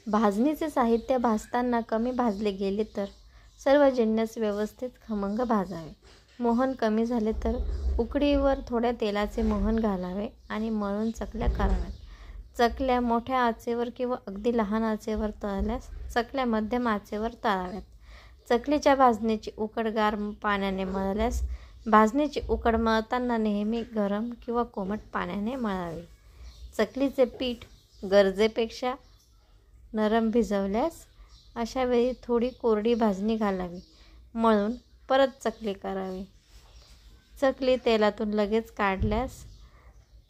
भाजणीचे साहित्य भाजताना कमी भाजले गेले तर सर्व जिन्नस व्यवस्थित खमंग भाजावे. मोहन कमी झाले तर उकळीवर थोड्या तेलाचे मोहन घालावे आणि मळून चकल्या कराव्यात. चकल्या मोठ्या आचेवर किंवा अगदी लहान आचेवर तळल्यास चकल्या मध्यम आचेवर तळाव्यात. चकलीच्या भाजणीची उकड गार पाण्याने मळल्यास भाजणीची उकड मळताना नेहमी गरम किंवा कोमट पाण्याने मळावी. चकलीचे पीठ गरजेपेक्षा नरम भिजवल्यास अशा वेळी थोडी कोरडी भाजणी घालावी. मळून परत चकली करावी. चकली तेलातून लगेच काढल्यास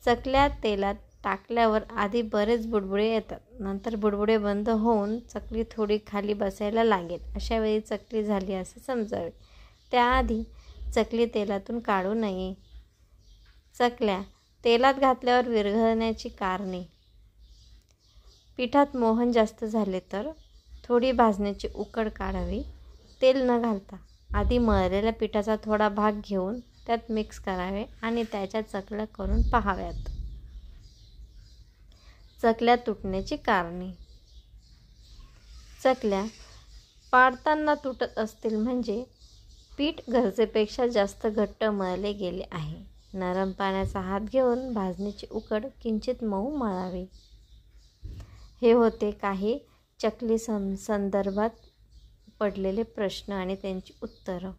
चकल्या तेलात टाकल्यावर आधी बरेच बुडबुडे येतात. नंतर बुडबुडे बंद होऊन चकली थोडी खाली बसायला लागेल. अशा वेळी चकली झाली असे समजावे. त्याआधी चकली तेलातून काढू नये. चकल्या तेलात घातल्यावर विरघळण्याची कारणे. पिठात मोहन जास्त झाले तर थोडी भाजणीची उकड काढावी. तेल न घालता आधी मळलेल्या पिठाचा थोडा भाग घेऊन त्यात मिक्स करावे आणि त्याच्या चकल्या करून पाहाव्यात. चकल्या तुटण्याची कारणे. चकल्या पाडताना तुटत असतील म्हणजे पीठ गरजेपेक्षा जास्त घट्ट मळले गेले आहे. नरम पाण्याचा हात घेऊन भाजणीची उकड किंचित मऊ मळावी. हे होते काही चकली संदर्भात पडलेले प्रश्न आणि त्यांची उत्तरं.